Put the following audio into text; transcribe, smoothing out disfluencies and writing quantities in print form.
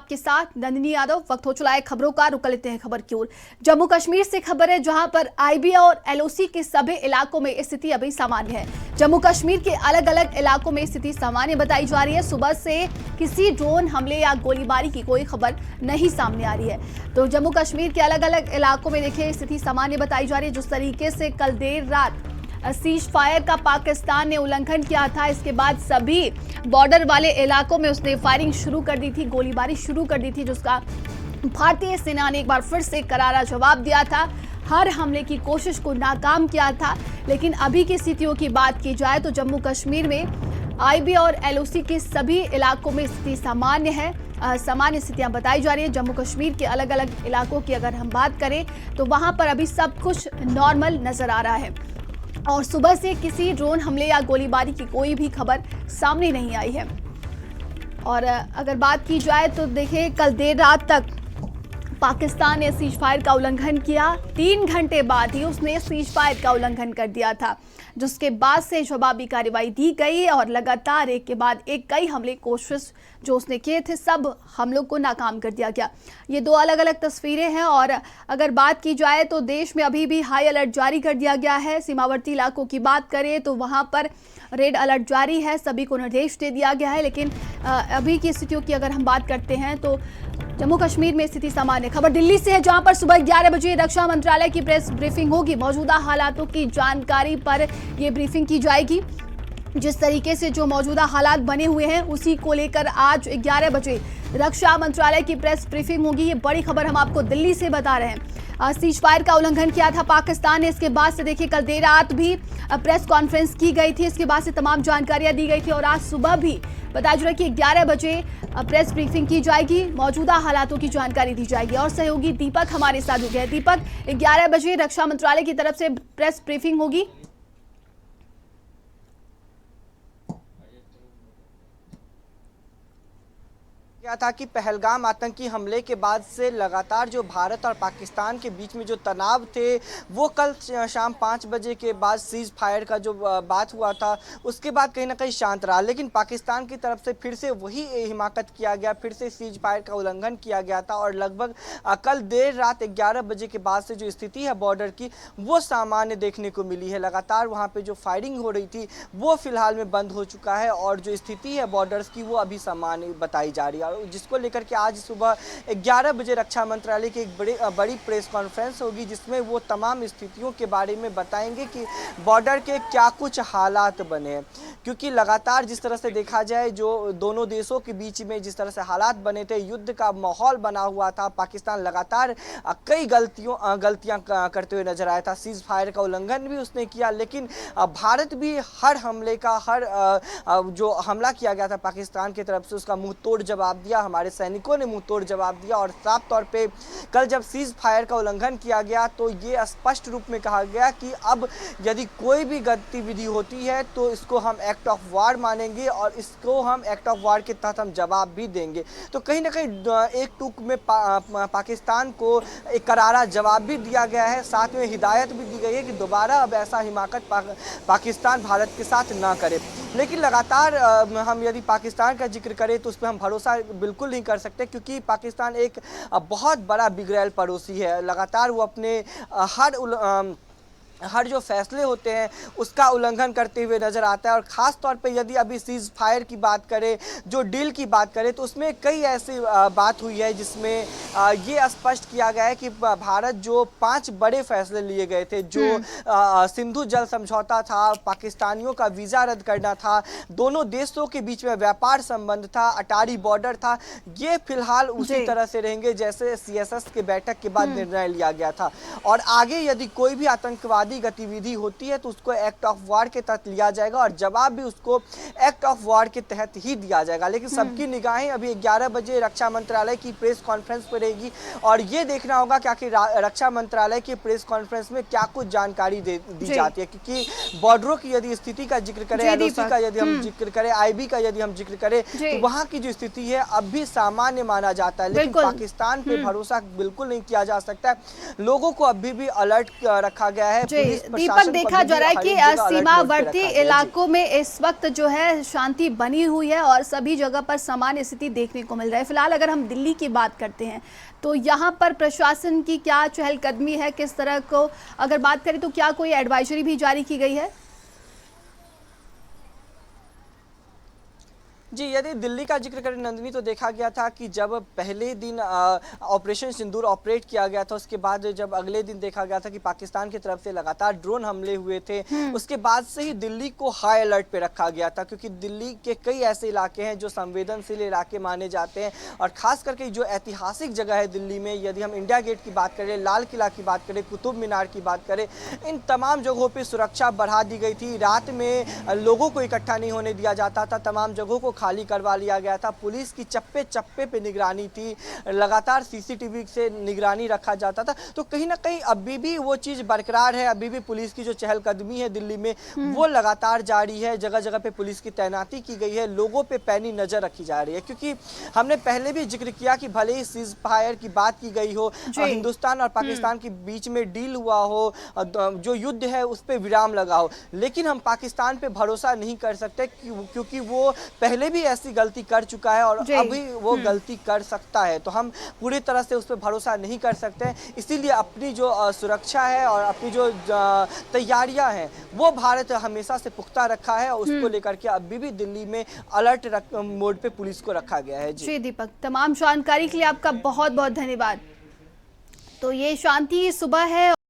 आपके साथ नंदिनी यादव। वक्त हो चला है खबरों का, रुक लेते हैं खबर की ओर। जम्मू कश्मीर से खबर है, जहां पर आईबी और एलओसी के सभी इलाकों में स्थिति अभी सामान्य है। जम्मू कश्मीर के अलग अलग इलाकों में स्थिति सामान्य बताई जा रही है। सुबह से किसी ड्रोन हमले या गोलीबारी की कोई खबर नहीं सामने आ रही है। तो जम्मू कश्मीर के अलग अलग इलाकों में देखिए स्थिति सामान्य बताई जा रही है। जिस तरीके से कल देर रात सीज फायर का पाकिस्तान ने उल्लंघन किया था, इसके बाद सभी बॉर्डर वाले इलाकों में उसने फायरिंग शुरू कर दी थी, गोलीबारी शुरू कर दी थी, जिसका भारतीय सेना ने एक बार फिर से करारा जवाब दिया था। हर हमले की कोशिश को नाकाम किया था। लेकिन अभी की स्थितियों की बात की जाए तो जम्मू कश्मीर में आईबी और एलओसी के सभी इलाकों में स्थिति सामान्य है। सामान्य स्थितियां बताई जा रही है। जम्मू कश्मीर के अलग अलग इलाकों की अगर हम बात करें तो वहां पर अभी सब कुछ नॉर्मल नजर आ रहा है और सुबह से किसी ड्रोन हमले या गोलीबारी की कोई भी खबर सामने नहीं आई है। और अगर बात की जाए तो देखिए कल देर रात तक पाकिस्तान ने सीज फायर का उल्लंघन किया। 3 घंटे बाद ही उसने सीज फायर का उल्लंघन कर दिया था, जिसके बाद से जवाबी कार्रवाई दी गई और लगातार एक के बाद एक कई हमले कोशिश जो उसने किए थे, सब हमलों को नाकाम कर दिया गया। ये 2 अलग अलग तस्वीरें हैं। और अगर बात की जाए तो देश में अभी भी हाई अलर्ट जारी कर दिया गया है। सीमावर्ती इलाकों की बात करें तो वहां पर रेड अलर्ट जारी है, सभी को निर्देश दे दिया गया है। लेकिन अभी की स्थितियों की अगर हम बात करते हैं तो जम्मू कश्मीर में स्थिति सामान्य। खबर दिल्ली से है, जहां पर सुबह 11 बजे रक्षा मंत्रालय की प्रेस ब्रीफिंग होगी। मौजूदा हालातों की जानकारी पर यह ब्रीफिंग की जाएगी। जिस तरीके से जो मौजूदा हालात बने हुए हैं उसी को लेकर आज 11 बजे रक्षा मंत्रालय की प्रेस ब्रीफिंग होगी। ये बड़ी खबर हम आपको दिल्ली से बता रहे हैं। सीज फायर का उल्लंघन किया था पाकिस्तान ने। इसके बाद से देखिए कल देर रात भी प्रेस कॉन्फ्रेंस की गई थी। इसके बाद से तमाम जानकारियां दी गई थी और आज सुबह भी बताया जा रहा है कि 11 बजे प्रेस ब्रीफिंग की जाएगी, मौजूदा हालातों की जानकारी दी जाएगी। और सहयोगी दीपक हमारे साथ जुड़ गए। दीपक, 11 बजे रक्षा मंत्रालय की तरफ से प्रेस ब्रीफिंग होगी। क्या था कि पहलगाम आतंकी हमले के बाद से लगातार जो भारत और पाकिस्तान के बीच में जो तनाव थे वो कल शाम 5 बजे के बाद सीज फायर का जो बात हुआ था उसके बाद कहीं ना कहीं शांत रहा। लेकिन पाकिस्तान की तरफ से फिर से वही हिमाकत किया गया, फिर से सीज फायर का उल्लंघन किया गया था और लगभग कल देर रात 11 बजे के बाद से जो स्थिति है बॉर्डर की वो सामान्य देखने को मिली है। लगातार वहाँ पर जो फायरिंग हो रही थी वो फिलहाल में बंद हो चुका है और जो स्थिति है बॉर्डर्स की वो अभी सामान्य बताई जा रही है, जिसको लेकर के आज सुबह 11 बजे रक्षा मंत्रालय की एक बड़ी प्रेस कॉन्फ्रेंस होगी, जिसमें वो तमाम स्थितियों के बारे में बताएंगे कि बॉर्डर के क्या कुछ हालात बने हैं। क्योंकि लगातार जिस तरह से देखा जाए जो दोनों देशों के बीच में जिस तरह से हालात बने थे, युद्ध का माहौल बना हुआ था, पाकिस्तान लगातार कई गलतियां करते हुए नजर आया था। सीज फायर का उल्लंघन भी उसने किया, लेकिन भारत भी हर हमले का जो हमला किया गया था पाकिस्तान की तरफ से उसका मुंह तोड़ जवाब दिया। हमारे सैनिकों ने मुंह तोड़ जवाब दिया और साफ तौर पे कल जब सीज फायर का उल्लंघन किया गया तो ये स्पष्ट रूप में कहा गया कि अब यदि कोई भी गतिविधि होती है तो इसको हम एक्ट ऑफ वार मानेंगे और इसको हम एक्ट ऑफ वार के तहत हम जवाब भी देंगे। तो कहीं ना कहीं एक टूक में पाकिस्तान को एक करारा जवाब भी दिया गया है, साथ में हिदायत भी दी गई है कि दोबारा अब ऐसा हिमाकत पाकिस्तान भारत के साथ ना करे। लेकिन लगातार हम यदि पाकिस्तान का जिक्र करें तो उस पर हम भरोसा बिल्कुल नहीं कर सकते, क्योंकि पाकिस्तान एक बहुत बड़ा बिगड़ैल पड़ोसी है। लगातार वो अपने हर जो फैसले होते हैं उसका उल्लंघन करते हुए नज़र आता है। और ख़ास तौर पे यदि अभी सीज फायर की बात करें, जो डील की बात करें, तो उसमें कई ऐसी बात हुई है जिसमें ये स्पष्ट किया गया है कि भारत जो 5 बड़े फैसले लिए गए थे, जो सिंधु जल समझौता था, पाकिस्तानियों का वीज़ा रद्द करना था, दोनों देशों के बीच में व्यापार संबंध था, अटारी बॉर्डर था, ये फिलहाल उसी तरह से रहेंगे जैसे CSS के बैठक के बाद निर्णय लिया गया था। और आगे यदि कोई भी आतंकवादी गतिविधि होती है तो उसको एक्ट ऑफ वार के तहत लिया जाएगा और जवाब भी उसको एक्ट ऑफ वार के तहत ही दिया जाएगा। लेकिन सबकी निगाहें अभी 11 बजे रक्षा मंत्रालय की प्रेस कॉन्फ्रेंस पर रहेगी और ये देखना होगा कि आखिर रक्षा मंत्रालय की प्रेस कॉन्फ्रेंस में क्या कुछ जानकारी दी जाती है, क्योंकि बॉर्डरों की यदि स्थिति का जिक्र करें, एलओसी का यदि हम जिक्र करें, आईबी का यदि हम जिक्र करें, तो वहाँ की जो स्थिति है अब भी सामान्य माना जाता है, लेकिन पाकिस्तान पे भरोसा बिल्कुल नहीं किया जा सकता है। लोगों को अभी भी अलर्ट रखा गया है। दीपक, देखा जा रहा है कि सीमावर्ती इलाकों में इस वक्त जो है शांति बनी हुई है और सभी जगह पर सामान्य स्थिति देखने को मिल रहा है। फिलहाल अगर हम दिल्ली की बात करते हैं तो यहाँ पर प्रशासन की क्या चहलकदमी है, किस तरह को अगर बात करें तो क्या कोई एडवाइजरी भी जारी की गई है? जी, यदि दिल्ली का जिक्र करें नंदिनी, तो देखा गया था कि जब पहले दिन ऑपरेशन सिंदूर ऑपरेट किया गया था, उसके बाद जब अगले दिन देखा गया था कि पाकिस्तान की तरफ से लगातार ड्रोन हमले हुए थे, उसके बाद से ही दिल्ली को हाई अलर्ट पे रखा गया था, क्योंकि दिल्ली के कई ऐसे इलाके हैं जो संवेदनशील इलाके माने जाते हैं और खास करके जो ऐतिहासिक जगह है दिल्ली में, यदि हम इंडिया गेट की बात करें, लाल किला की बात करें, कुतुब मीनार की बात करें, इन तमाम जगहों पर सुरक्षा बढ़ा दी गई थी। रात में लोगों को इकट्ठा नहीं होने दिया जाता था, तमाम जगहों को खाली करवा लिया गया था। पुलिस की चप्पे चप्पे पे निगरानी थी, लगातार सीसीटीवी से निगरानी रखा जाता था। तो कहीं ना कहीं अभी भी वो चीज़ बरकरार है, अभी भी पुलिस की जो चहलकदमी है दिल्ली में वो लगातार जारी है। जगह जगह पे पुलिस की तैनाती की गई है, लोगों पे पैनी नजर रखी जा रही है, क्योंकि हमने पहले भी जिक्र किया कि भले ही सीज फायर की बात की गई हो, हिंदुस्तान और पाकिस्तान के बीच में डील हुआ हो, जो युद्ध है उस पर विराम लगा हो, लेकिन हम पाकिस्तान पे भरोसा नहीं कर सकते, क्योंकि वो पहले भी ऐसी गलती कर चुका है और अभी वो गलती कर सकता है। तो हम पूरी तरह से उस पर भरोसा नहीं कर सकते, इसीलिए अपनी जो सुरक्षा है और अपनी जो तैयारियां हैं वो भारत हमेशा से पुख्ता रखा है और उसको लेकर के अभी भी दिल्ली में अलर्ट मोड पे पुलिस को रखा गया है। जी दीपक, तमाम जानकारी के लिए आपका बहुत बहुत धन्यवाद। तो ये शांति सुबह है।